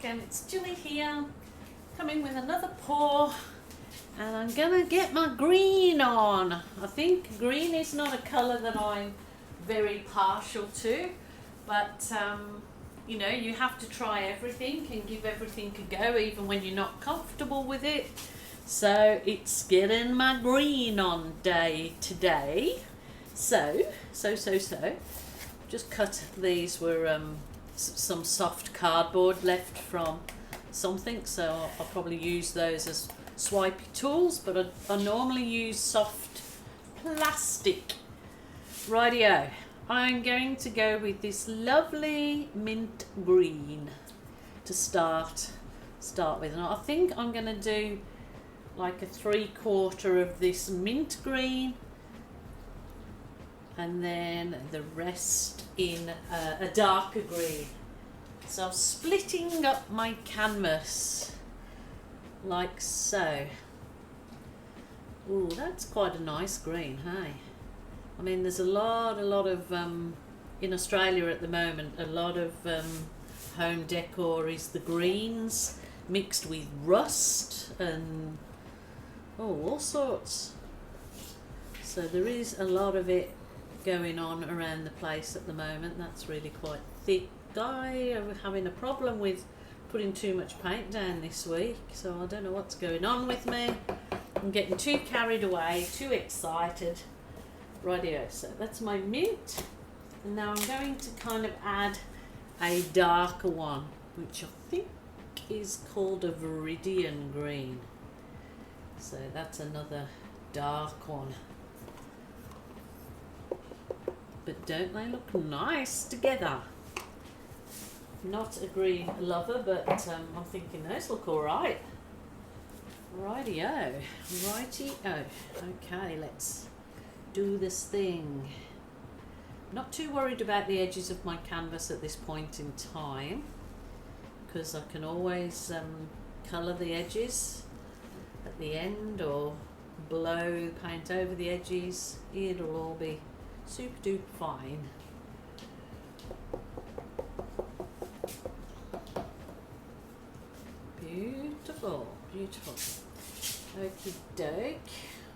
again, it's Julie here, coming with another pour, and I'm gonna get my green on. I think green is not a colour that I'm very partial to, but you know, you have to try everything and give everything a go even when you're not comfortable with it. So it's getting my green on day today. So just cut these. Were some soft cardboard left from something, so I'll probably use those as swipey tools, but I normally use soft plastic. Rightio, I'm going to go with this lovely mint green to start with, and I think I'm going to do like a 3/4 of this mint green, and then the rest in a darker green. So I'm splitting up my canvas like so. Ooh, that's quite a nice green, hey? I mean, there's a lot of in Australia at the moment, a lot of home decor is the greens mixed with rust and all sorts. So there is a lot of it going on around the place at the moment. That's really quite thick. I'm having a problem with putting too much paint down this week, so I don't know what's going on with me. I'm getting too carried away, too excited. Rightio, so that's my mint, and now I'm going to kind of add a darker one, which I think is called a Viridian green. So that's another dark one. But don't they look nice together? Not a green lover, but I'm thinking those look alright. Rightio. Okay, let's do this thing. Not too worried about the edges of my canvas at this point in time, because I can always colour the edges at the end or blow paint over the edges. It'll all be super duper fine. Beautiful. Okie doke.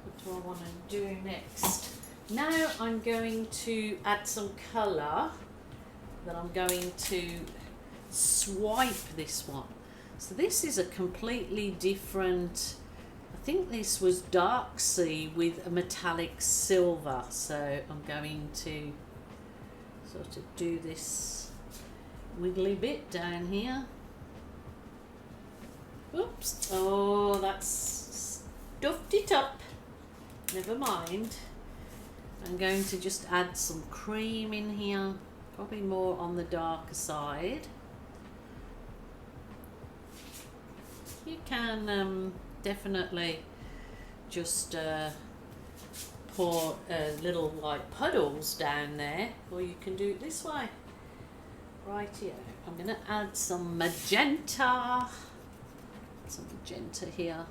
What do I want to do next? Now I'm going to add some colour that I'm going to swipe this one. So this is a completely different, I think this was dark sea with a metallic silver. So I'm going to sort of do this wiggly bit down here. Oops, oh, that's stuffed it up. Never mind. I'm going to just add some cream in here, probably more on the darker side. You can definitely just pour little like puddles down there, or you can do it this way. Rightio, I'm going to add some magenta. Some magenta here.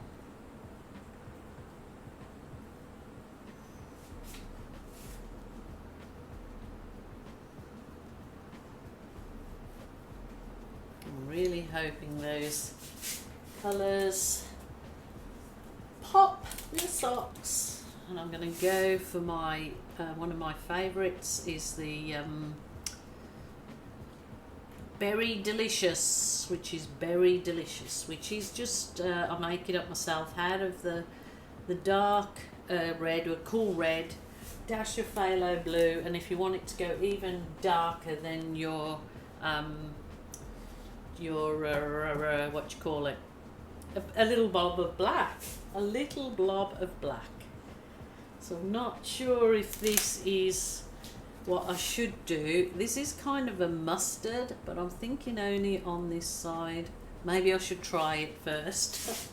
I'm really hoping those colours pop in the socks. And I'm going to go for my one of my favourites is the Berry Delicious, which is just I make it up myself out of the dark red or cool red, dash of phthalo blue, and if you want it to go even darker than your what you call it, a little blob of black, So I'm not sure if this is what I should do. This is kind of a mustard, but I'm thinking only on this side. Maybe I should try it first.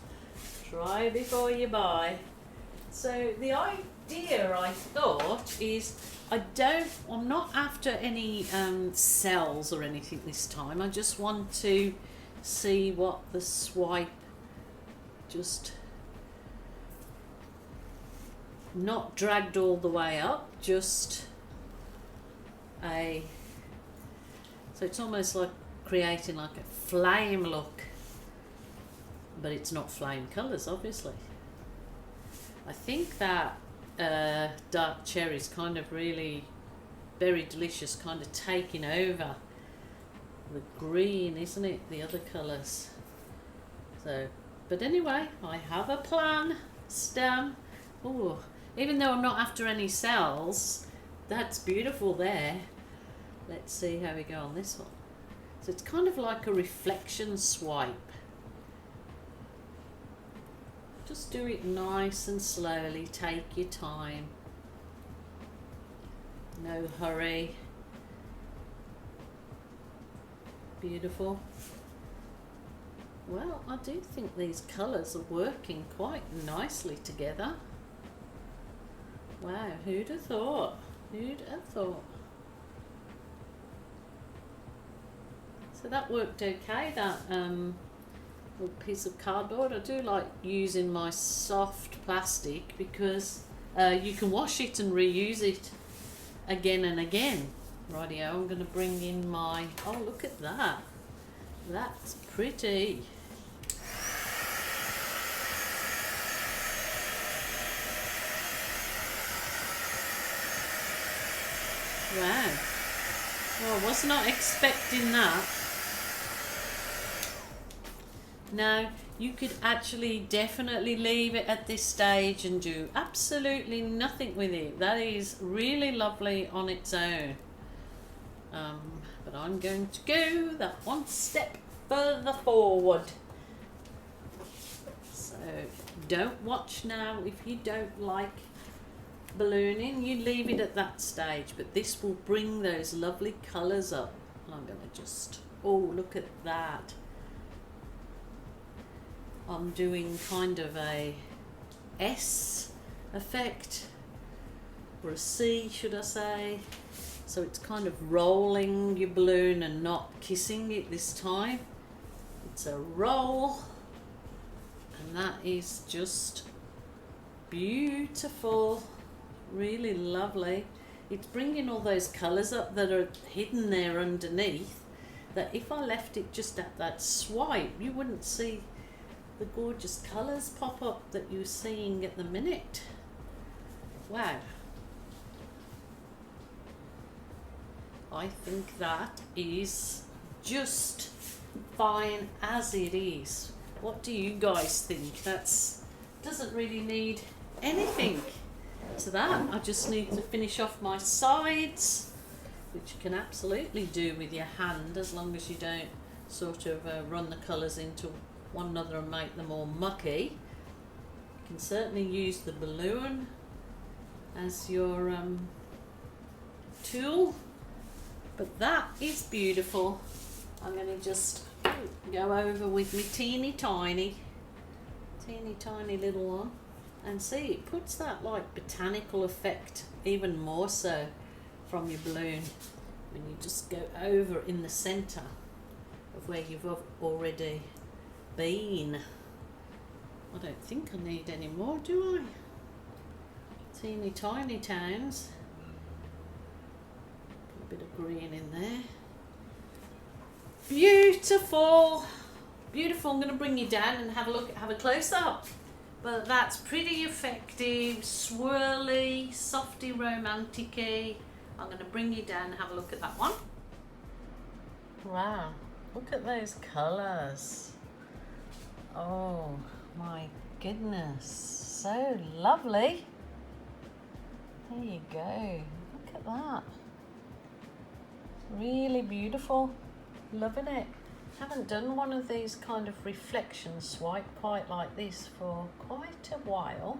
Try before you buy. So the idea, I thought, is I'm not after any cells or anything this time. I just want to see what the swipe, just not dragged all the way up, just so it's almost like creating like a flame look, but it's not flame colours, obviously. I think that dark cherry's kind of really very delicious, kind of taking over the green, isn't it? The other colours. So, but anyway, I have a plan. Stem. Oh, even though I'm not after any cells, that's beautiful there. Let's see how we go on this one. So it's kind of like a reflection swipe. Just do it nice and slowly, take your time. No hurry. Beautiful. Well, I do think these colours are working quite nicely together. Wow, who'd have thought? Who'd have thought? So that worked okay, that little piece of cardboard. I do like using my soft plastic because you can wash it and reuse it again and again. Rightio, I'm going to bring in my, oh look at that. That's pretty. Wow. Well, I was not expecting that. Now, you could actually definitely leave it at this stage and do absolutely nothing with it. That is really lovely on its own. But I'm going to go that one step further forward. So, don't watch now if you don't like ballooning. You leave it at that stage, but this will bring those lovely colours up. I'm going to just, oh, look at that. I'm doing kind of a S effect, or a C should I say. So it's kind of rolling your balloon and not kissing it this time. It's a roll, and that is just beautiful, really lovely. It's bringing all those colours up that are hidden there underneath, that if I left it just at that swipe, you wouldn't see the gorgeous colours pop up that you're seeing at the minute. Wow. I think that is just fine as it is. What do you guys think? That's doesn't really need anything to that. I just need to finish off my sides, which you can absolutely do with your hand as long as you don't sort of run the colours into one another and make them all mucky. You can certainly use the balloon as your tool. But that is beautiful. I'm going to just go over with my teeny tiny little one, and see, it puts that like botanical effect even more so from your balloon when you just go over in the centre of where you've already been. I don't think I need any more, do I? Teeny tiny towns. Bit of green in there. Beautiful, beautiful. I'm going to bring you down and have a look, have a close up. But that's pretty effective, swirly, softy, romantic-y. I'm going to bring you down and have a look at that one. Wow, look at those colours. Oh my goodness, so lovely. There you go. Look at that. Really beautiful, loving it. Haven't done one of these kind of reflection swipe quite like this for quite a while.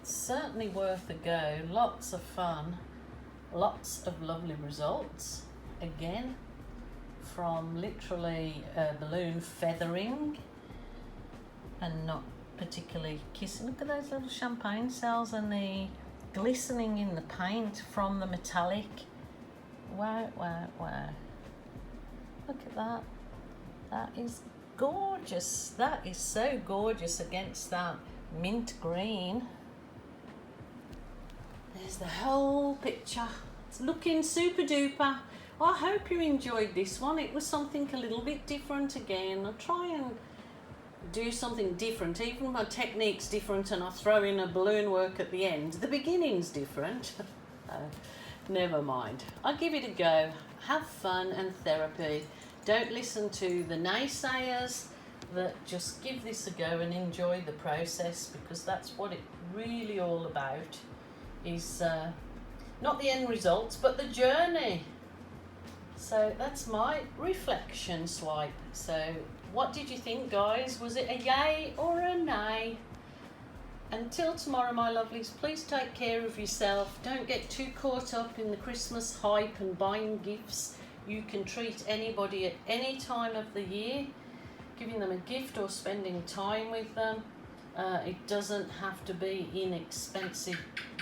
It's certainly worth a go, lots of fun, lots of lovely results. Again, from literally balloon feathering and not particularly kissing. Look at those little champagne cells and the glistening in the paint from the metallic. Wow, wow, wow. Look at that. That is gorgeous. That is so gorgeous against that mint green. There's the whole picture. It's looking super duper. I hope you enjoyed this one. It was something a little bit different again. I try and do something different. Even my technique's different, and I throw in a balloon work at the end. The beginning's different. Never mind. I'll give it a go. Have fun and therapy. Don't listen to the naysayers. That just give this a go and enjoy the process, because that's what it's really all about. Is not the end results, but the journey. So that's my reflection swipe. So what did you think, guys? Was it a yay or a nay? Until tomorrow, my lovelies, please take care of yourself. Don't get too caught up in the Christmas hype and buying gifts. You can treat anybody at any time of the year, giving them a gift or spending time with them. It doesn't have to be inexpensive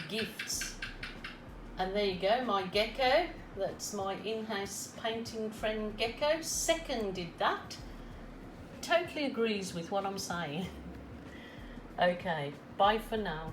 gifts. And there you go, my gecko. That's my in-house painting friend Gecko. Seconded that. Totally agrees with what I'm saying. Okay, bye for now.